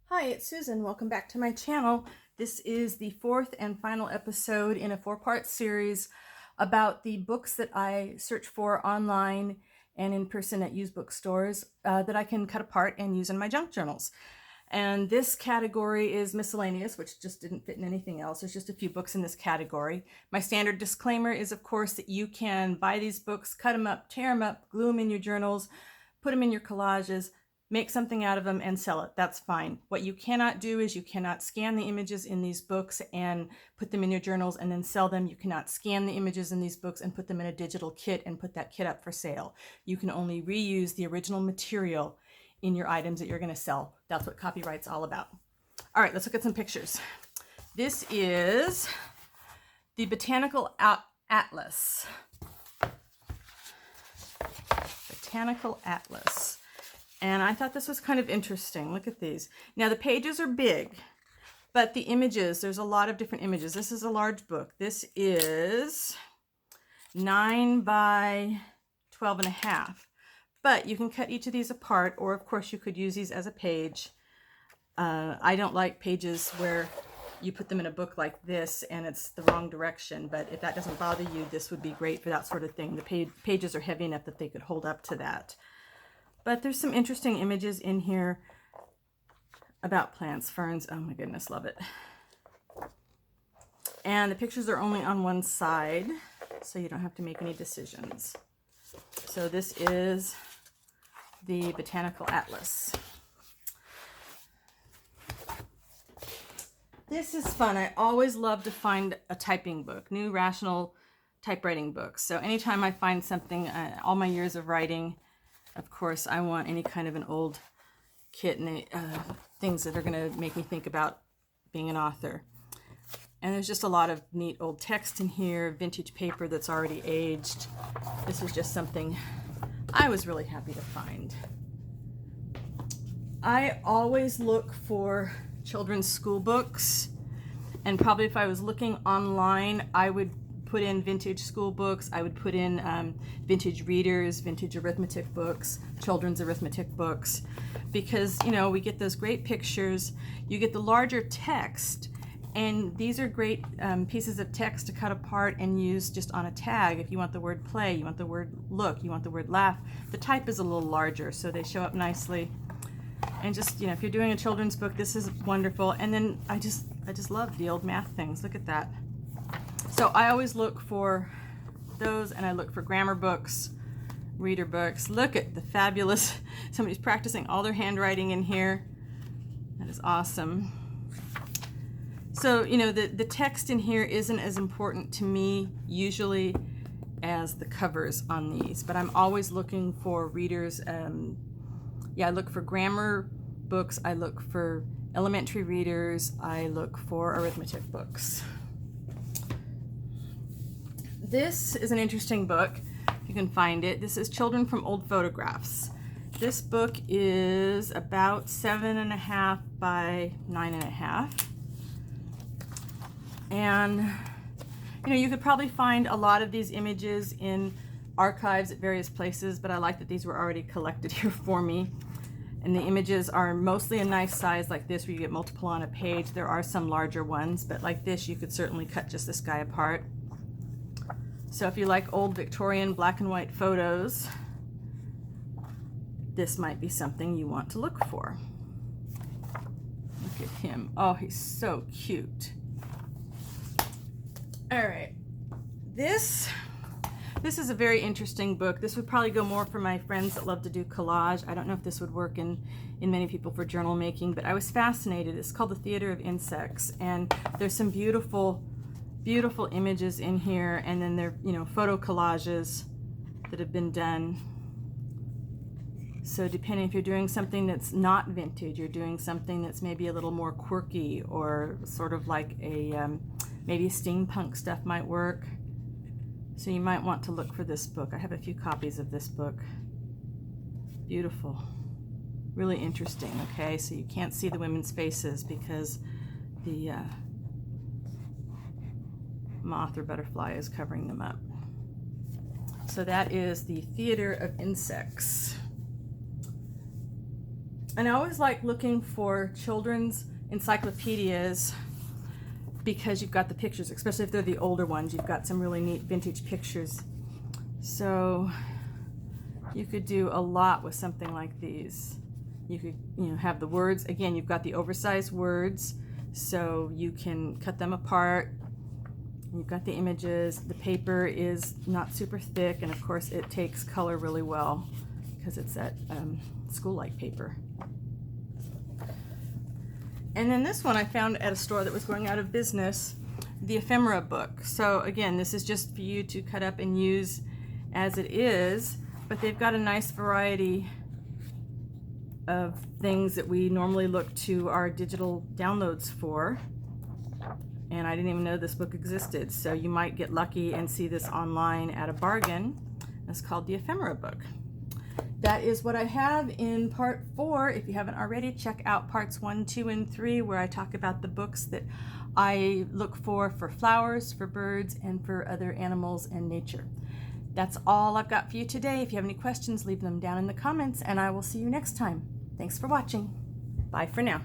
Hi, it's Susan. Welcome back to my channel. This is the fourth and final episode in a four-part series about the books that I search for online and in person at used bookstores that I can cut apart and use in my junk journals. And this category is miscellaneous, which just didn't fit in anything else. There's just a few books in this category. My standard disclaimer is, of course, that you can buy these books, cut them up, tear them up, glue them in your journals, put them in your collages, make something out of them and sell it. That's fine. What you cannot do is you cannot scan the images in these books and put them in your journals and then sell them. You cannot scan the images in these books and put them in a digital kit and put that kit up for sale. You can only reuse the original material in your items that you're going to sell. That's what copyright's all about. All right, let's look at some pictures. This is the Botanical Atlas. Botanical Atlas. And I thought this was kind of interesting. Look at these. Now the pages are big, but the images, there's a lot of different images. This is a large book. This is 9 by 12 and a half. But you can cut each of these apart, or of course you could use these as a page. I don't like pages where you put them in a book like this and it's the wrong direction, but if that doesn't bother you, this would be great for that sort of thing. The pages are heavy enough that they could hold up to that. But there's some interesting images in here about plants, ferns. Oh my goodness, love it. And the pictures are only on one side, so you don't have to make any decisions. So this is the Botanical Atlas. This is fun. I always love to find a typing book, new rational typewriting books. So anytime I find something, all my years of writing, of course, I want any kind of an old kit and things that are going to make me think about being an author. And there's just a lot of neat old text in here, vintage paper that's already aged. This is just something I was really happy to find. I always look for children's school books, and probably if I was looking online, I would put in vintage school books. I would put in vintage readers, vintage arithmetic books, children's arithmetic books, because, you know, we get those great pictures, you get the larger text, and these are great pieces of text to cut apart and use just on a tag. If you want the word play, you want the word look, you want the word laugh, the type is a little larger, so they show up nicely. And just, you know, if you're doing a children's book, this is wonderful. And then I just love the old math things. Look at that. So I always look for those, and I look for grammar books, reader books. Look at the fabulous, somebody's practicing all their handwriting in here. That is awesome. So, you know, the text in here isn't as important to me usually as the covers on these, but I'm always looking for readers. I look for grammar books, I look for elementary readers, I look for arithmetic books. This is an interesting book, if you can find it. This is Children from Old Photographs. This book is about 7.5 by 9.5. And, you know, you could probably find a lot of these images in archives at various places, but I like that these were already collected here for me. And the images are mostly a nice size like this, where you get multiple on a page. There are some larger ones, but like this, you could certainly cut just this guy apart. So if you like old Victorian black and white photos, this might be something you want to look for. Look at him. Oh, he's so cute. All right. This is a very interesting book. This would probably go more for my friends that love to do collage. I don't know if this would work in many people for journal making, but I was fascinated. It's called The Theater of Insects, and there's some beautiful, beautiful images in here, and then there, you know, photo collages that have been done. So depending if you're doing something that's not vintage, you're doing something that's maybe a little more quirky, or sort of like a maybe steampunk stuff might work. So you might want to look for this book. I have a few copies of this book. Beautiful. Really interesting, okay? So you can't see the women's faces because the moth or butterfly is covering them up. So that is The Theater of Insects. And I always like looking for children's encyclopedias because you've got the pictures, especially if they're the older ones. You've got some really neat vintage pictures. So you could do a lot with something like these. You could, have the words. Again, you've got the oversized words, so you can cut them apart. You've got the images. The paper is not super thick, and of course it takes color really well because it's that school-like paper. And then this one I found at a store that was going out of business, the ephemera book. So again, this is just for you to cut up and use as it is, but they've got a nice variety of things that we normally look to our digital downloads for. And I didn't even know this book existed, so you might get lucky and see this online at a bargain. It's called the ephemera book. That is what I have in part 4. If you haven't already, check out parts 1, 2, and 3, where I talk about the books that I look for flowers, for birds, and for other animals and nature. That's all I've got for you today. If you have any questions, leave them down in the comments, and I will see you next time. Thanks for watching. Bye for now.